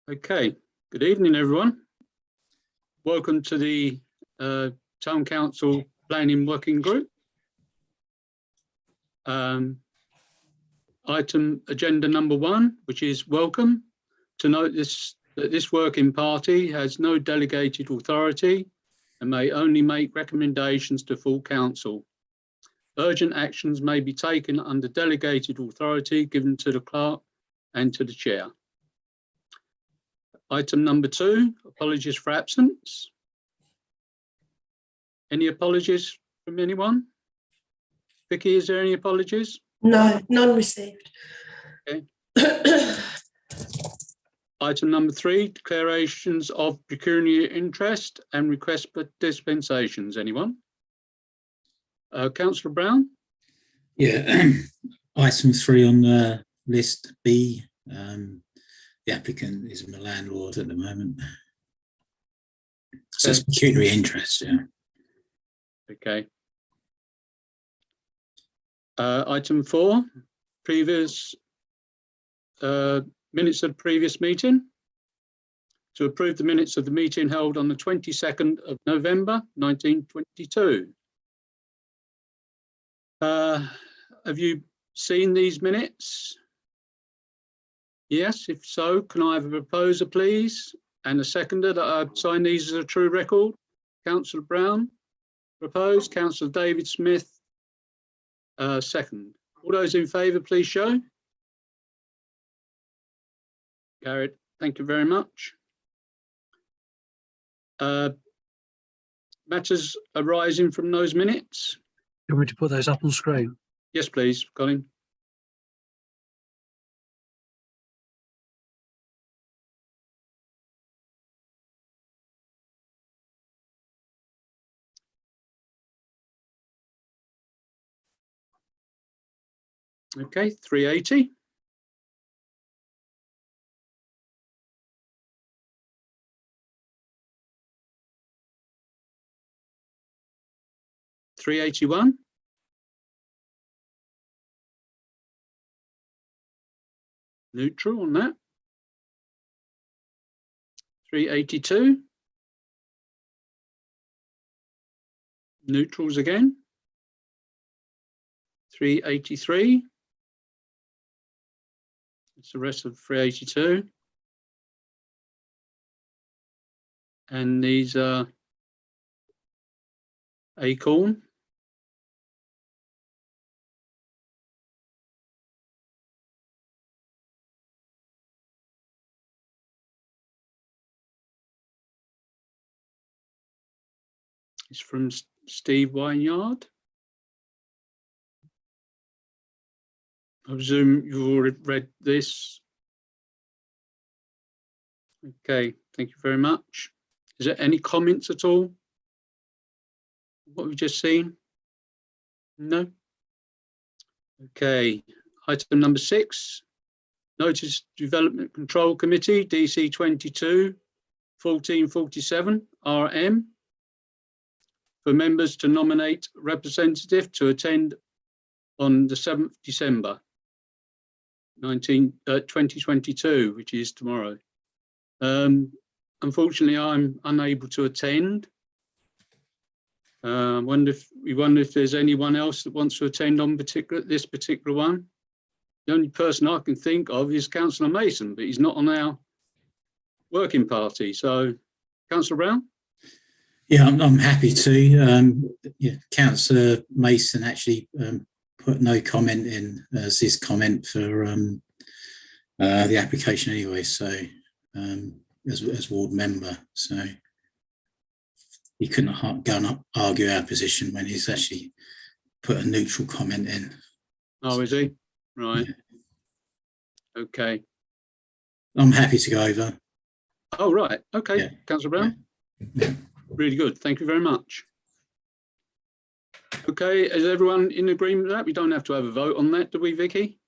Okay, good evening, everyone. Welcome to the Town Council Planning Working Group. Item agenda number 1, which is welcome. To note that this working party has no delegated authority and may only make recommendations to full council. Urgent actions may be taken under delegated authority given to the clerk and to the chair. Item number 2, apologies for absence. Any apologies from anyone? Vicky, is there any apologies? No, none received. Okay. Item number 3, declarations of pecuniary interest and request for dispensations. Anyone? Councillor Brown? Yeah, item 3 on the list B. The applicant is my landlord at the moment. So it's pecuniary interest, yeah. Okay. Item 4, previous minutes of previous meeting. To approve the minutes of the meeting held on the 22nd of November 1922. Have you seen these minutes? Yes, if so, can I have a proposer, please? And a seconder that I sign these as a true record? Councillor Brown, proposed. Councillor David Smith, second. All those in favour, please show. Carried. Thank you very much. Matters arising from those minutes? You want me to put those up on screen? Yes, please, Colin. Okay, 380. $381. Neutral on that. 382. Neutrals again. 383. It's the rest of 382. And these are Acorn. It's from Steve Wynyard. I presume you've already read this. Okay, thank you very much. Is there any comments at all? What we've just seen? No? Okay, item number 6. Notice Development Control Committee, DC 22-1447 RM. For members to nominate representative to attend on the 7th December 2022, which is tomorrow. Unfortunately, I'm unable to attend. We wonder if there's anyone else that wants to attend on this particular one. The only person I can think of is Councillor Mason, but he's not on our working party. So, Councillor Brown? Yeah, I'm happy to. Yeah, Councillor Mason actually put no comment in as his comment for the application anyway, so as ward member, so he couldn't go and argue our position when he's actually put a neutral comment in. Oh, is he? Right. Yeah. Okay. I'm happy to go over. Oh, right. Okay, yeah. Councillor Brown? Yeah. Really good. Thank you very much. Okay, is everyone in agreement with that? We don't have to have a vote on that, do we, Vicky?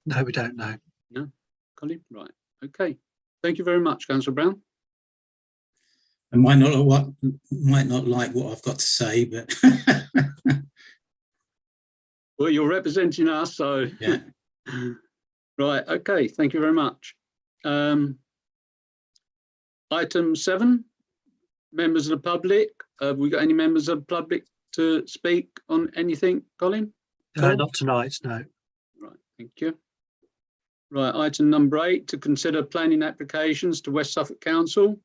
No, we don't know. No? Colin? Right. Okay. Thank you very much, Councillor Brown. I might not like what I've got to say, but well, you're representing us, so yeah. Right. Okay. Thank you very much. Item 7, members of the public. Have we got any members of the public to speak on anything, Colin? Not tonight, no. Right, thank you. Right, item number 8, to consider planning applications to West Suffolk Council.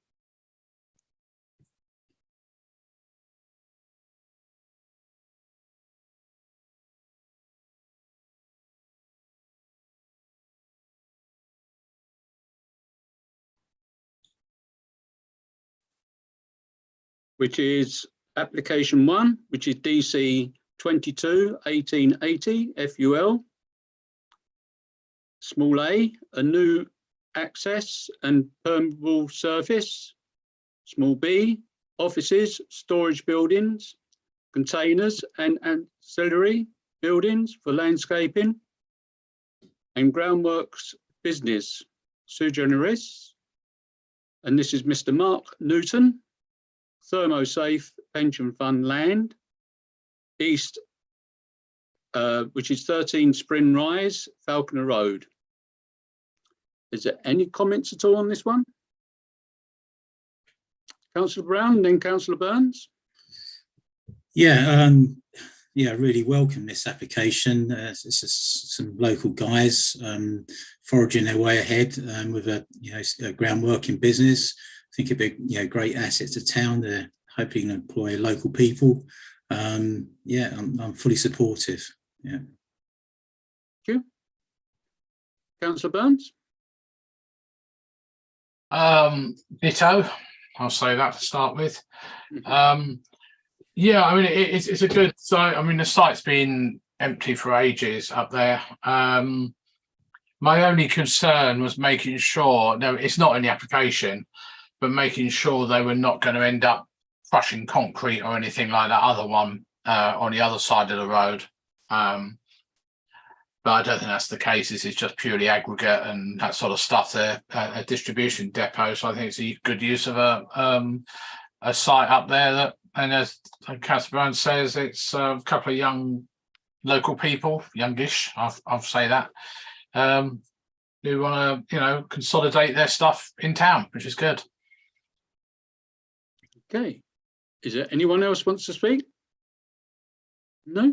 Which is application 1, which is DC 22-1880 FUL. Small a new access and permeable surface. Small b, offices, storage buildings, containers and ancillary buildings for landscaping. And groundworks business, sui generis. And this is Mr. Mark Newton. Thermosafe pension fund land, east, which is 13 Spring Rise, Falconer Road. Is there any comments at all on this one? Councillor Brown, then Councillor Burns. Yeah, really welcome this application. It's just some local guys foraging their way ahead with a groundworking business. I think it'd be a great asset to town. They're hopefully going to employ local people. I'm fully supportive. Yeah. Thank you. Councillor Burns. Ditto. I'll say that to start with. Yeah, I mean it's a good site. I mean the site's been empty for ages up there. My only concern was making sure, no, it's not in the application, but making sure they were not going to end up crushing concrete or anything like that other one on the other side of the road. But I don't think that's the case. This is just purely aggregate and that sort of stuff there, a distribution depot. So I think it's a good use of a site up there that, and as Councillor Brown says, it's a couple of young local people, youngish, I'll say that, who want to, consolidate their stuff in town, which is good. Okay. Is there anyone else wants to speak? No?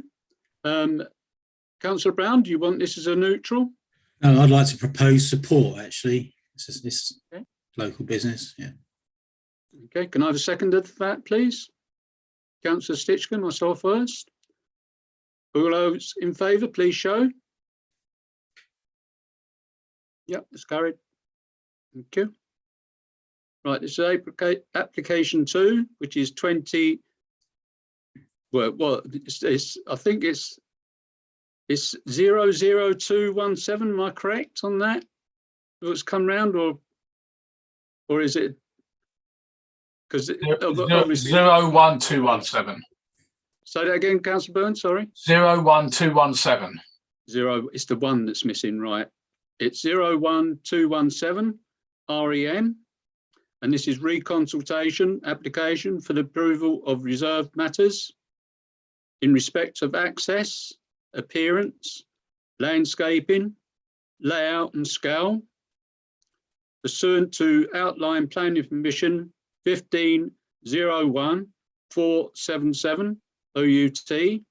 Councillor Brown, do you want this as a neutral? No, I'd like to propose support, actually. This okay. Local business, yeah. Okay, can I have a second of that, please? Councillor Stitchkin, myself first. All those in favour, please show. Yep, it's carried. Thank you. Right, this is application 2, which is 20. Well, I think it's 00217. Am I correct on that? It's come round, or is it? Because 01217. Say that again, Councillor Burns. Sorry. 01217. It's the one that's missing, right? It's 01217 REN. And this is reconsultation application for the approval of reserved matters in respect of access, appearance, landscaping, layout and scale, pursuant to outline planning permission 15-01-477 OUT,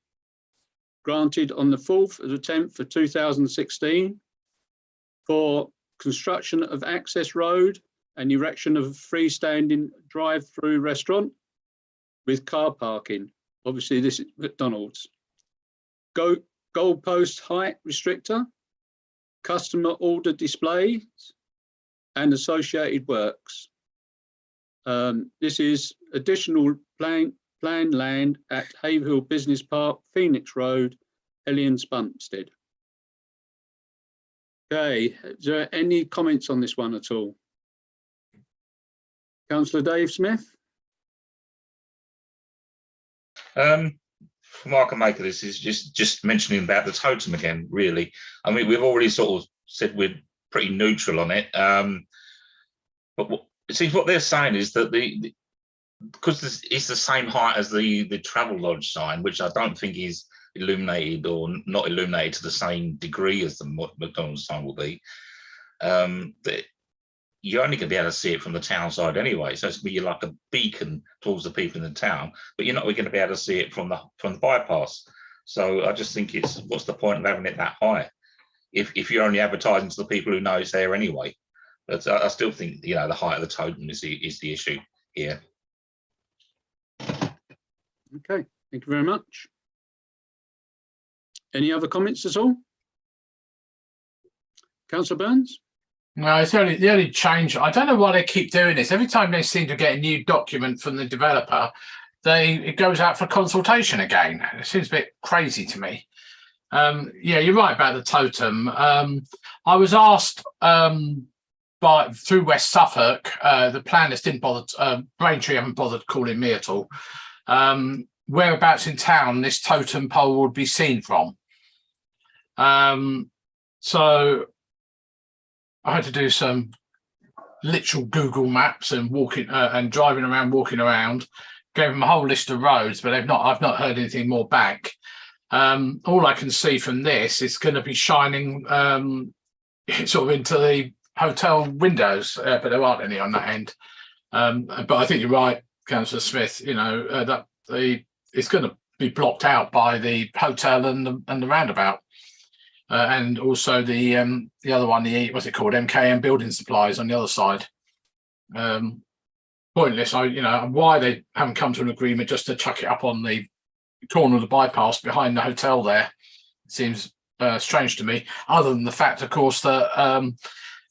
granted on the 4th of the 10th of 2016 for construction of access road and erection of a freestanding drive-through restaurant with car parking. Obviously, this is McDonald's. Goalpost height restrictor, customer order displays, and associated works. This is additional planned land at Haverhill Business Park, Phoenix Road, Hellions, Bumpstead. Okay, is there any comments on this one at all? Councillor Dave Smith. From what I can make of this is just mentioning about the totem again, really. I mean, we've already sort of said we're pretty neutral on it. But it seems what they're saying is that because it's the same height as the travel lodge sign, which I don't think is illuminated or not illuminated to the same degree as the McDonald's sign will be. you're only going to be able to see it from the town side anyway. So it's going to be like a beacon towards the people in the town, but you're not going to be able to see it from the bypass. So I just think what's the point of having it that high if you're only advertising to the people who know it's there anyway? But I still think the height of the totem is the issue here. Okay, thank you very much. Any other comments at all? Councillor Burns? No, it's the only change. I don't know why they keep doing this. Every time they seem to get a new document from the developer, it goes out for consultation again. It seems a bit crazy to me. Yeah, you're right about the totem. I was asked through West Suffolk, the planners didn't bother, Braintree haven't bothered calling me at all, whereabouts in town this totem pole would be seen from. So I had to do some literal Google Maps and walking and driving around, walking around. Gave them a whole list of roads, but I've not heard anything more back. All I can see from this is going to be shining sort of into the hotel windows, but there aren't any on that end. But I think you're right, Councillor Smith. That it's going to be blocked out by the hotel and the roundabout. And also the other one, what's it called, MKM Building Supplies on the other side. Pointless. Why they haven't come to an agreement just to chuck it up on the corner of the bypass behind the hotel there seems strange to me. Other than the fact, of course, that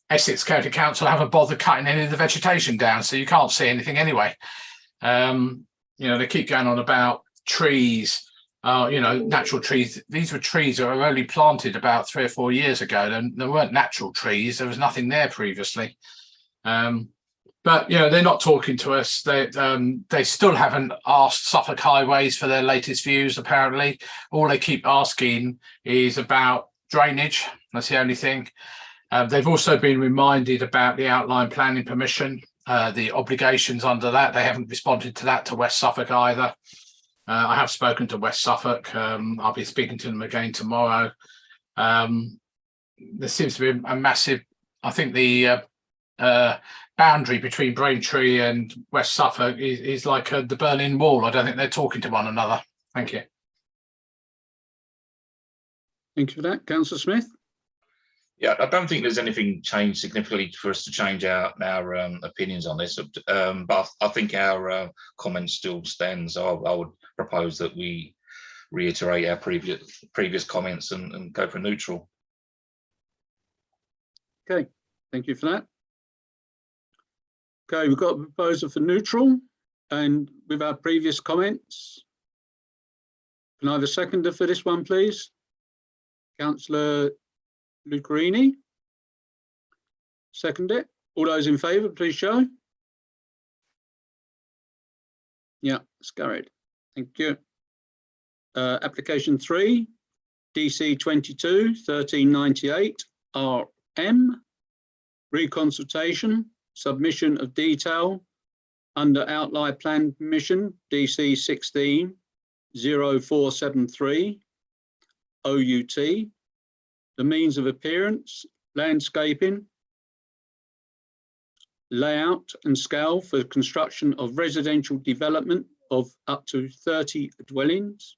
Essex County Council haven't bothered cutting any of the vegetation down, so you can't see anything anyway. They keep going on about trees. Natural trees. These were trees that were only planted about 3 or 4 years ago. There weren't natural trees. There was nothing there previously. But they're not talking to us. They still haven't asked Suffolk Highways for their latest views. Apparently, all they keep asking is about drainage. That's the only thing. They've also been reminded about the outline planning permission, the obligations under that. They haven't responded to that to West Suffolk either. I have spoken to West Suffolk. I'll be speaking to them again tomorrow. There seems to be a massive, I think the boundary between Braintree and West Suffolk is like the Berlin Wall. I don't think they're talking to one another. Thank you. Thank you for that. Councillor Smith? Yeah, I don't think there's anything changed significantly for us to change our opinions on this, but I think our comment still stands. I would propose that we reiterate our previous comments and go for neutral. Okay, thank you for that. Okay, we've got a proposal for neutral, and with our previous comments. Can I have a seconder for this one, please? Councillor Lucarini. Second it. All those in favour, please show. Yeah, it's carried. Thank you. Application 3, DC 22-1398 RM. Reconsultation, submission of detail under outline plan permission DC 16-0473 OUT. The means of appearance, landscaping, layout and scale for construction of residential development of up to 30 dwellings,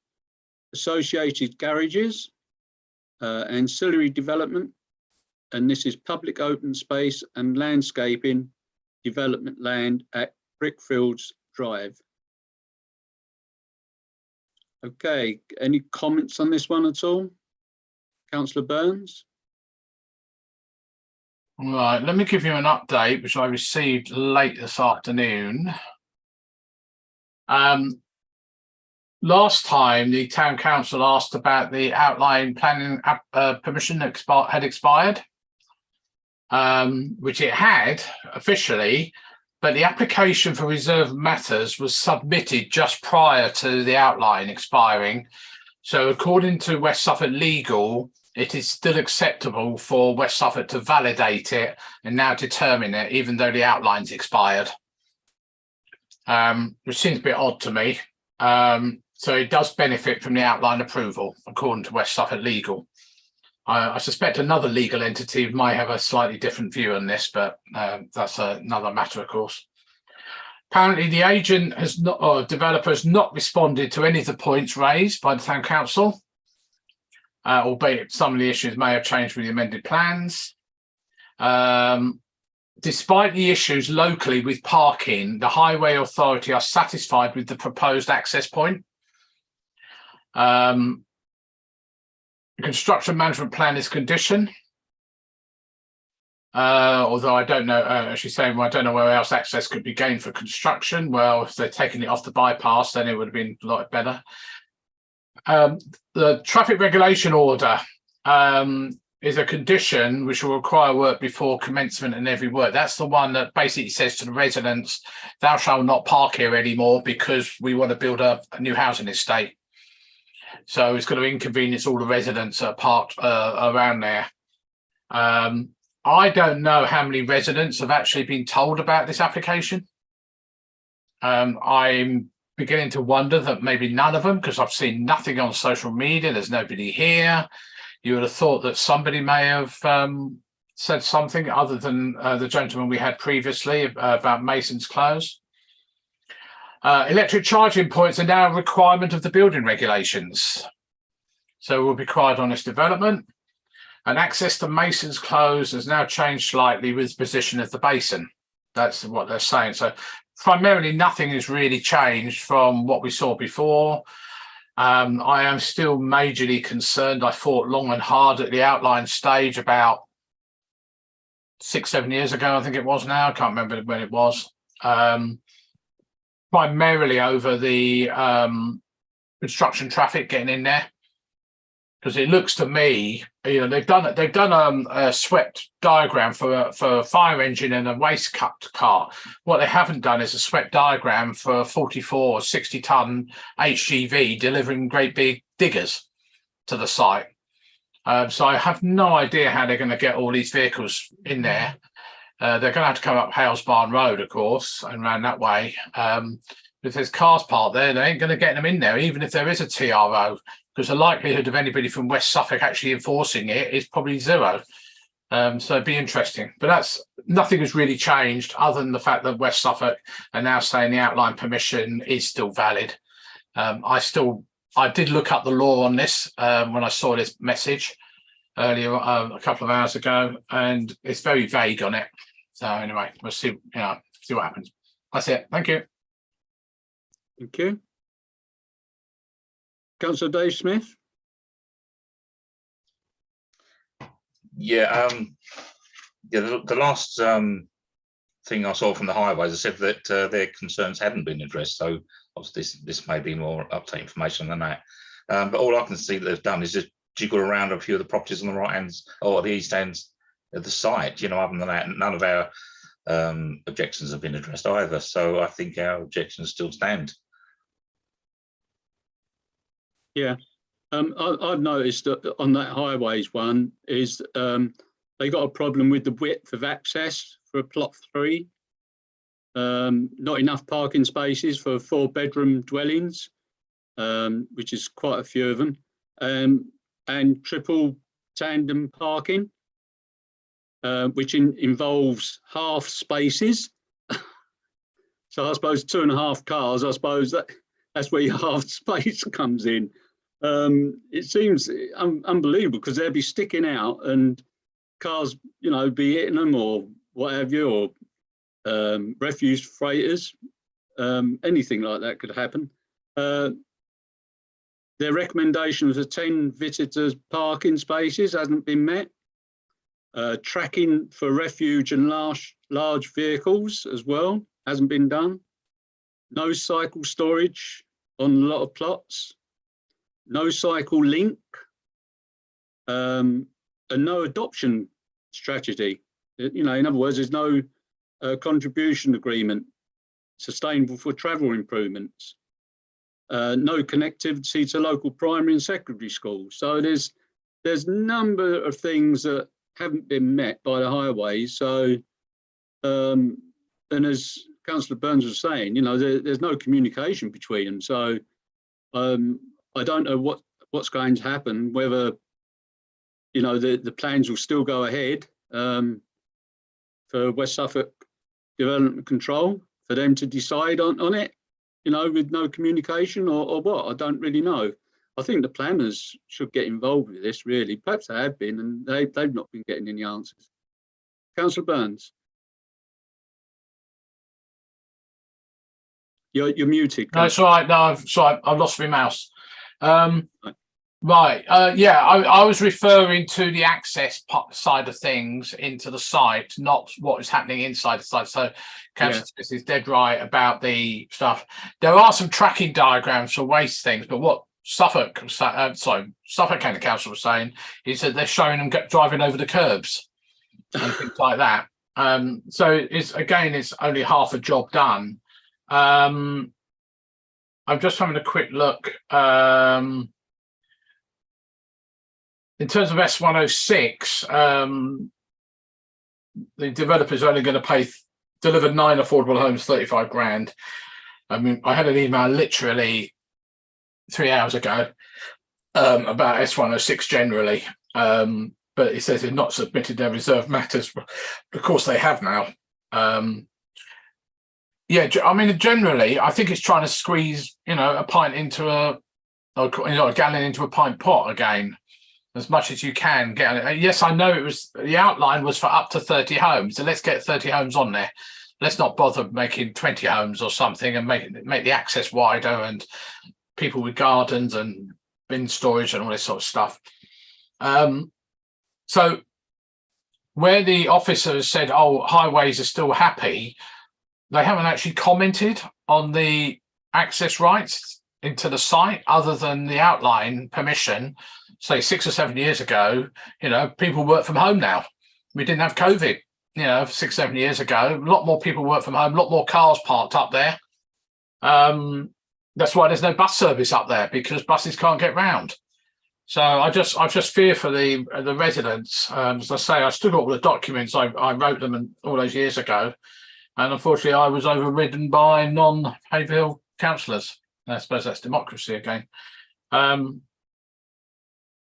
associated garages, ancillary development, and this is public open space and landscaping development land at Brickfields Drive. Okay, any comments on this one at all? Councillor Burns? Right, let me give you an update, which I received late this afternoon. Last time, the Town Council asked about the outline planning permission that had expired, which it had officially, but the application for reserved matters was submitted just prior to the outline expiring. So according to West Suffolk Legal, it is still acceptable for West Suffolk to validate it and now determine it, even though the outline's expired, which seems a bit odd to me. So it does benefit from the outline approval, according to West Suffolk Legal. I suspect another legal entity might have a slightly different view on this, but that's another matter, of course. Apparently, the agent has not, or developer has not responded to any of the points raised by the town council, albeit some of the issues may have changed with the amended plans. Despite the issues locally with parking, the Highway Authority are satisfied with the proposed access point. Construction management plan is conditioned. Although I don't know, she's saying, well, I don't know where else access could be gained for construction. Well, if they're taking it off the bypass, then it would have been a lot better. The traffic regulation order is a condition which will require work before commencement and every work. That's the one that basically says to the residents, thou shalt not park here anymore because we want to build a new housing estate. So it's going to inconvenience all the residents that are parked around there. I don't know how many residents have actually been told about this application. I'm beginning to wonder that maybe none of them, because I've seen nothing on social media. There's nobody here. You would have thought that somebody may have said something other than the gentleman we had previously about Mason's Close. Electric charging points are now a requirement of the building regulations. So will be required on this development. And access to Mason's Close has now changed slightly with the position of the basin. That's what they're saying. So primarily nothing has really changed from what we saw before. I am still majorly concerned. I fought long and hard at the outline stage about 6-7 years ago, I think it was now. I can't remember when it was. Primarily over the construction traffic getting in there. Because it looks to me, you know, they've done a swept diagram for a fire engine and a waste cut cart. What they haven't done is a swept diagram for a 44 or 60 ton HGV delivering great big diggers to the site. So I have no idea how they're going to get all these vehicles in there. They're going to have to come up Hales Barn Road, of course, and around that way. If there's cars parked there, they ain't going to get them in there, even if there is a TRO. Because the likelihood of anybody from West Suffolk actually enforcing it is probably zero. So it'd be interesting. But nothing has really changed other than the fact that West Suffolk are now saying the outline permission is still valid. I did look up the law on this when I saw this message earlier, a couple of hours ago, and it's very vague on it. So anyway, we'll see what happens. That's it. Thank you. Thank you. Councillor Dave Smith. Yeah, the last thing I saw from the highways, I said that their concerns hadn't been addressed. So obviously this may be more up-to-date information than that. But all I can see that they've done is just jiggle around a few of the properties on the right hand or the east end of the site. You know, other than that, none of our objections have been addressed either. So I think our objections still stand. Yeah, I've noticed that on that highways one is they got a problem with the width of access for plot 3. Not enough parking spaces for 4-bedroom dwellings, which is quite a few of them, and triple tandem parking, which involves half spaces. So I suppose 2.5 cars, I suppose that's where your half space comes in. It seems unbelievable because they'll be sticking out and cars, you know, be hitting them or what have you, or refuse freighters, anything like that could happen. Their recommendation of 10 visitors parking spaces hasn't been met. Tracking for refuge and large vehicles as well hasn't been done. No cycle storage on a lot of plots. No cycle link, and no adoption strategy. You know, in other words, there's no contribution agreement sustainable for travel improvements. No connectivity to local primary and secondary schools. So there's a number of things that haven't been met by the highways. So, and as Councillor Burns was saying, you know, there's no communication between them. So I don't know what's going to happen, whether you know, the plans will still go ahead for West Suffolk Development Control for them to decide on it, you know, with no communication or what? I don't really know. I think the planners should get involved with this, really. Perhaps they have been, and they've not been getting any answers. Councillor Burns. You're muted. No, it's all right. No, sorry, I've lost my mouse. Right. Yeah, I was referring to the access side of things into the site, not what is happening inside the site. So Councillor Smith is dead right about the stuff. There are some tracking diagrams for waste things, but what Suffolk County Council was saying is that they're showing them driving over the curbs and things like that. So it's only half a job done. I'm just having a quick look. In terms of S106, the developer's only going to deliver 9 affordable homes, 35 grand. I mean, I had an email literally 3 hours ago about S106 generally, but it says they've not submitted their reserved matters. Of course, they have now. Yeah, I mean, generally, I think it's trying to squeeze, you know, a pint into a gallon into a pint pot again, as much as you can get. Yes, I know the outline was for up to 30 homes, so let's get 30 homes on there. Let's not bother making 20 homes or something and make the access wider and people with gardens and bin storage and all this sort of stuff. So where the officers said, oh, highways are still happy, they haven't actually commented on the access rights into the site other than the outline permission. Say 6 or 7 years ago, you know, people work from home now. We didn't have COVID, you know, 6, 7 years ago. A lot more people work from home, a lot more cars parked up there. That's why there's no bus service up there, because buses can't get round. So I just fear for the residents. As I say, I still got all the documents. I wrote them all those years ago. And unfortunately, I was overridden by non-Haverhill councillors. I suppose that's democracy again.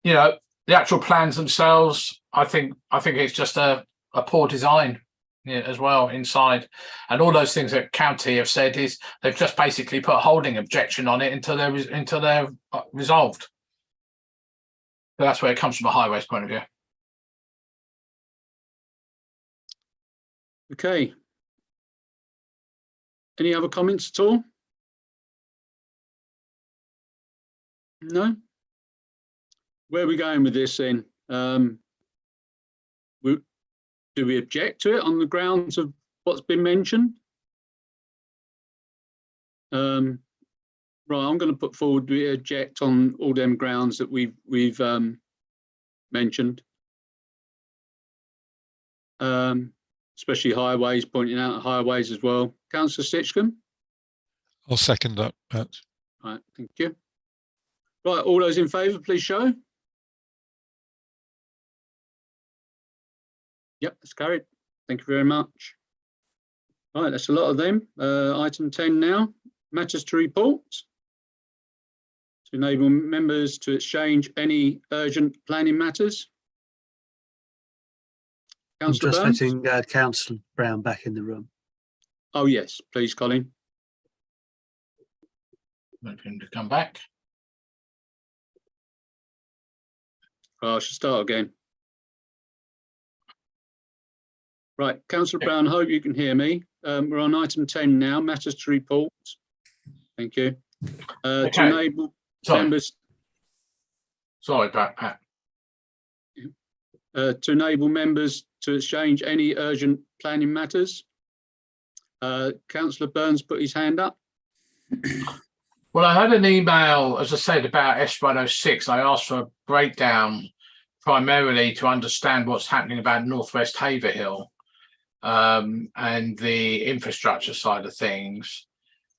You know, the actual plans themselves, I think it's just a poor design, yeah, as well inside. And all those things that county have said is they've just basically put a holding objection on it until they're resolved. So that's where it comes from a highways point of view. Okay. Any other comments at all? No? Where are we going with this then? Do we object to it on the grounds of what's been mentioned? Right, I'm going to put forward we object on all them grounds that we've mentioned. Especially highways, pointing out highways as well. Councillor Stitchcombe? I'll second that, Pat. Right, thank you. Right, all those in favour, please show. Yep, that's carried. Thank you very much. Right, that's a lot of them. Item 10 now, matters to report. To enable members to exchange any urgent planning matters. I'm Councillor just Burns? letting Councillor Brown back in the room. Oh yes, please, Colin. Wait for him to come back. Oh, I should start again. Right, Councillor Brown, hope you can hear me. We're on item 10 now, matters to report. Thank you. To enable members. Sorry, Pat. To enable members to exchange any urgent planning matters. Councillor Burns put his hand up. Well, I had an email, as I said, about S106. I asked for a breakdown primarily to understand what's happening about Northwest Haverhill and the infrastructure side of things.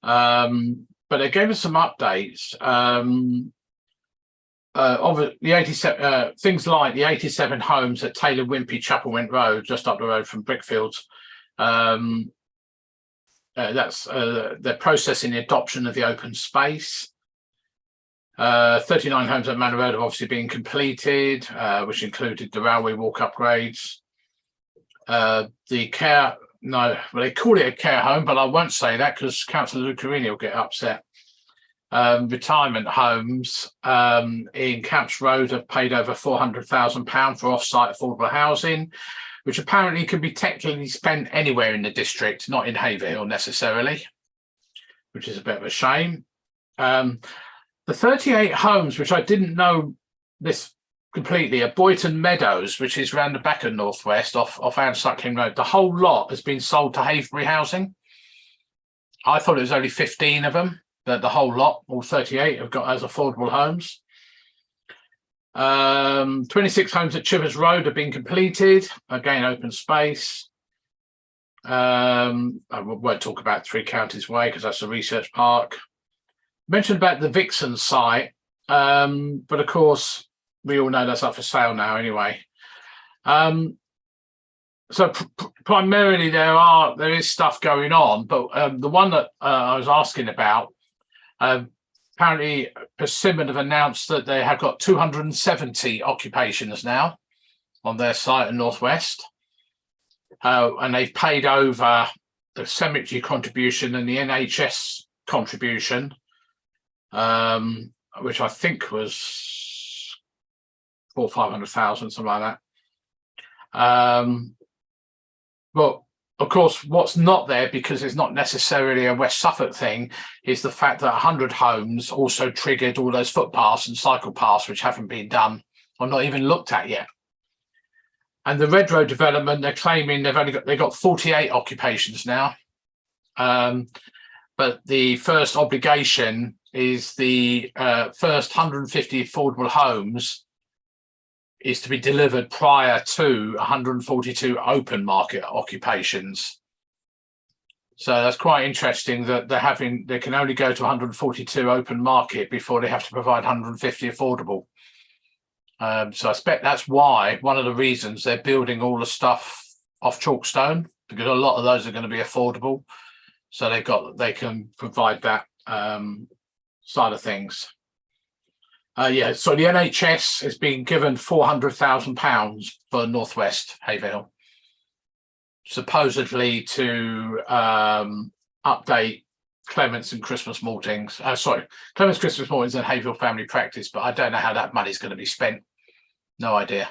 But they gave us some updates. Of the 87 things like the 87 homes at Taylor Wimpey Chapelwent Road, just up the road from Brickfields. That's they're processing the adoption of the open space. 39 homes at Manor Road have obviously been completed, which included the railway walk upgrades. The care, no, well, they call it a care home, but I won't say that because Councillor Lucarini will get upset. Retirement homes in Camps Road have paid over £400,000 for off-site affordable housing, which apparently can be technically spent anywhere in the district, not in Haverhill necessarily, which is a bit of a shame. The 38 homes, which I didn't know this completely, are Boyton Meadows, which is around the back of North West off Anne Suckling Road. The whole lot has been sold to Haverhill Housing. I thought it was only 15 of them, that the whole lot, all 38, have got as affordable homes. 26 homes at Chivers Road have been completed, again, open space. I won't talk about Three Counties Way because that's a research park. Mentioned about the Vixen site, but of course, we all know that's up for sale now anyway. So primarily there is stuff going on, but the one that I was asking about, apparently Persimmon have announced that they have got 270 occupations now on their site in North West, and they've paid over the cemetery contribution and the NHS contribution, which I think was 400,000 or 500,000, something like that. But of course, what's not there, because it's not necessarily a West Suffolk thing, is the fact that 100 homes also triggered all those footpaths and cycle paths, which haven't been done or not even looked at yet. And the Red Road development, they're claiming they've got 48 occupations now. But the first obligation is the first 150 affordable homes is to be delivered prior to 142 open market occupations. So that's quite interesting that they can only go to 142 open market before they have to provide 150 affordable. So I expect that's why, one of the reasons they're building all the stuff off Chalkstone, because a lot of those are going to be affordable. So they can provide that side of things. Yeah, so the NHS has been given £400,000 for North West Haverhill, supposedly to update Clements and Christmas Maltings. Clements Christmas Maltings and Haverhill Family Practice, but I don't know how that money's going to be spent. No idea.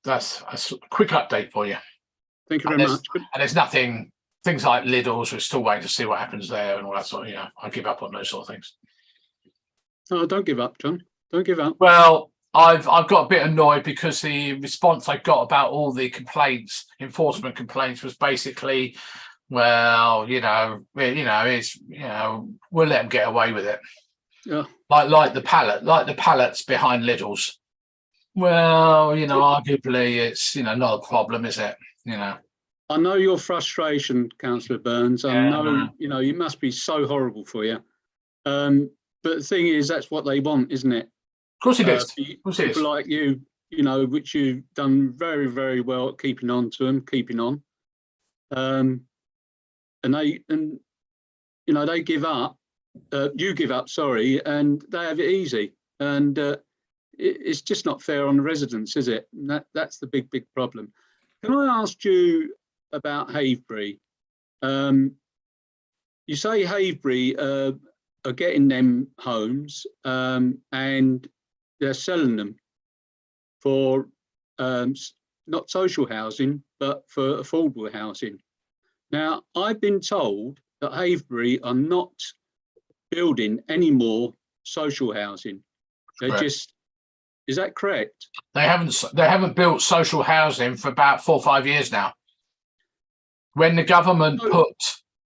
That's a quick update for you. Thank you very much. And there's nothing, things like Lidl's, we're still waiting to see what happens there and all that sort of, I give up on those sort of things. Oh, don't give up, John. Don't give up. Well, I've got a bit annoyed because the response I got about all the complaints, enforcement complaints, was basically, well, it's we'll let them get away with it. Yeah. Like the pallets behind Lidl's. Well, arguably it's not a problem, is it? I know your frustration, Councillor Burns. I know, it must be so horrible for you. But the thing is, that's what they want, isn't it? Of course it is. People like you, which you've done very, very well at keeping on to them, keeping on. And they give up. You give up, sorry, and they have it easy. And it's just not fair on the residents, is it? And that's the big problem. Can I ask you about Havebury? You say Havebury are getting them homes and they're selling them for not social housing, but for affordable housing. Now, I've been told that Havebury are not building any more social housing. They're just, is that correct? They haven't built social housing for about 4 or 5 years now. When the government put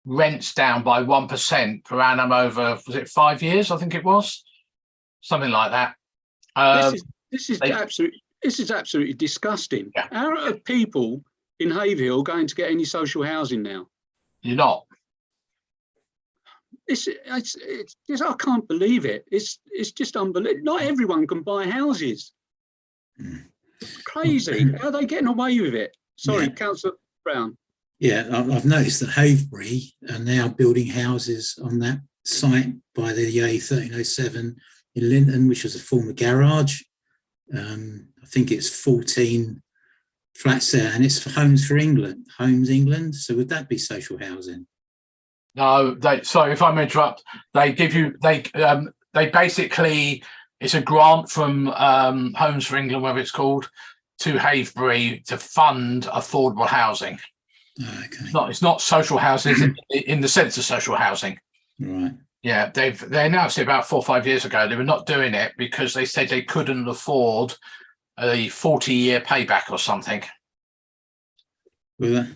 rents down by 1% per annum over, was it 5 years? I think it was something like that. This is absolutely disgusting. Yeah. How are people in Haverhill going to get any social housing now? You're not. It's just, I can't believe it. It's just unbelievable. Not everyone can buy houses. Crazy. How are they getting away with it? Sorry, yeah. Councillor Brown. Yeah, I've noticed that Havebury are now building houses on that site by the A1307 in Linton, which was a former garage. I think it's 14 flats there, and it's for Homes England. So would that be social housing? No, sorry if I interrupt. They give you they basically, it's a grant from Homes for England, whatever it's called, to Haverhill to fund affordable housing. Okay. It's not social housing in the sense of social housing. Right. Yeah, they announced it about 4 or 5 years ago. They were not doing it because they said they couldn't afford a 40-year payback or something. Well,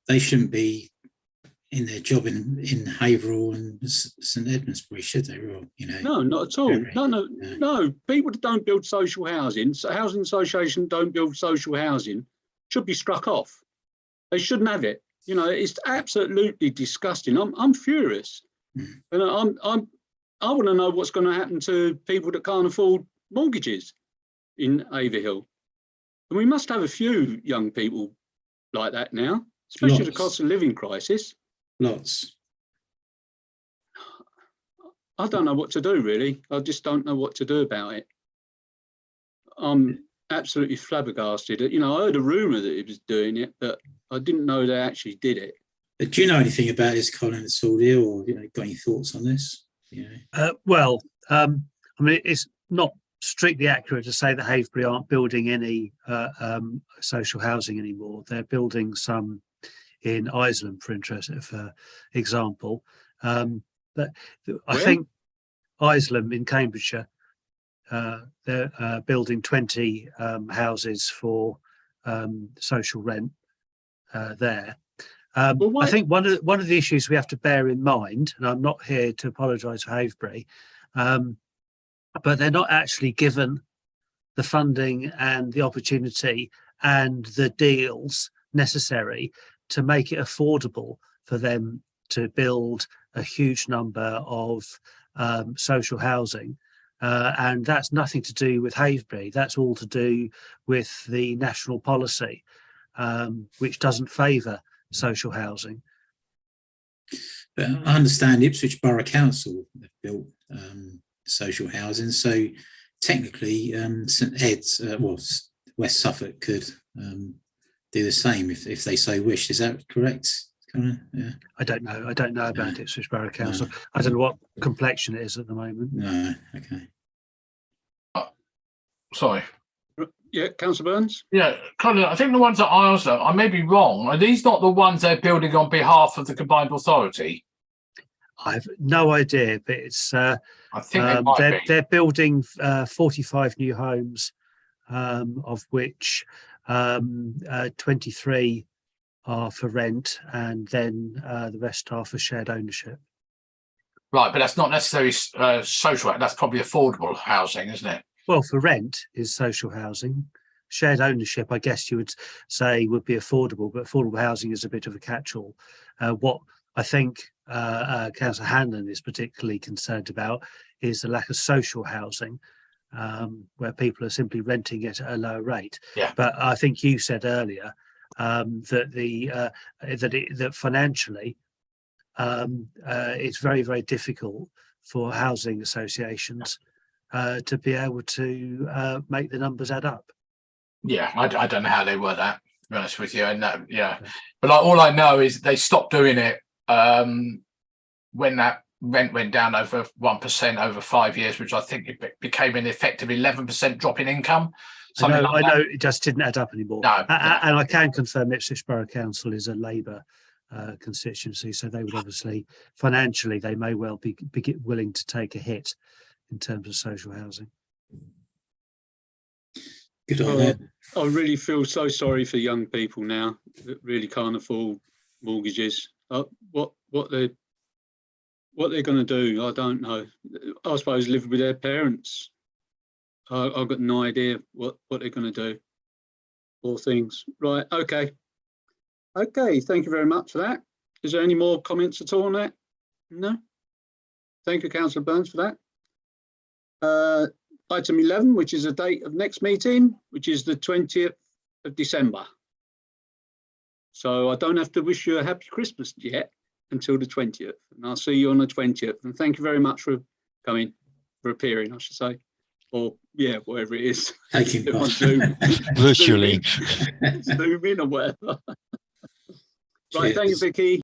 they shouldn't be in their job in Haverhill and St Edmundsbury, should they? Or, No, not at all. No. People that don't build social housing, housing association don't build social housing, should be struck off. They shouldn't have it. It's absolutely disgusting. I'm furious, and I want to know what's going to happen to people that can't afford mortgages in Haverhill. And we must have a few young people like that now, especially the cost of living crisis. Lots. I don't know what to do, really. I just don't know what to do about it. I'm absolutely flabbergasted. I heard a rumour that he was doing it, but I didn't know they actually did it. Do you know anything about this, Colin, at all, dear, or got any thoughts on this? Well, I mean, it's not strictly accurate to say that Haverhill aren't building any social housing anymore. They're building some in Isleham, for example. But I think Isleham in Cambridgeshire, they're building 20 houses for social rent there. I think one of the issues we have to bear in mind, and I'm not here to apologise for Haverhill, but they're not actually given the funding and the opportunity and the deals necessary to make it affordable for them to build a huge number of social housing. And that's nothing to do with Haverhill. That's all to do with the national policy, which doesn't favour social housing. But I understand Ipswich Borough Council have built social housing, so technically St Ed's, West Suffolk could do the same if they so wish. Is that correct? Yeah. I don't know about Ipswich Borough Council. No. I don't know what complexion it is at the moment. No, okay. Sorry. Yeah, Councillor Burns? Yeah, Colin, I think the ones that I asked, I may be wrong. Are these not the ones they're building on behalf of the combined authority? I've no idea, but it's. I think they're building 45 new homes, of which 23 are for rent, and then the rest are for shared ownership. Right, but that's not necessarily social. That's probably affordable housing, isn't it? Well, for rent is social housing. Shared ownership, I guess you would say, would be affordable, but affordable housing is a bit of a catch-all. What I think Councillor Hanlon is particularly concerned about is the lack of social housing, where people are simply renting it at a lower rate. Yeah. But I think you said earlier that financially it's very, very difficult for housing associations to be able to make the numbers add up. Yeah, I don't know how they were that, to be honest with you. And but all I know is they stopped doing it when that rent went down over 1% over 5 years, which I think it became an effective 11% drop in income. I know it just didn't add up anymore. No. And I can confirm Ipswich Borough Council is a Labour constituency, so they would obviously financially they may well be willing to take a hit in terms of social housing. Good on that. I really feel so sorry for young people now that really can't afford mortgages. What they're going to do, I don't know. I suppose live with their parents. I've got no idea what they're going to do. All things. Right, okay. Okay, thank you very much for that. Is there any more comments at all on that? No? Thank you, Councillor Burns, for that. Item 11, which is a date of next meeting, which is the 20th of December. So I don't have to wish you a happy Christmas yet. until the 20th, and I'll see you on the 20th. And thank you very much for coming, for appearing, I should say, or yeah, whatever it is. Taking On part. Zoom. Virtually. Zoom in or whatever. Right, Cheers. thank you, Vicky.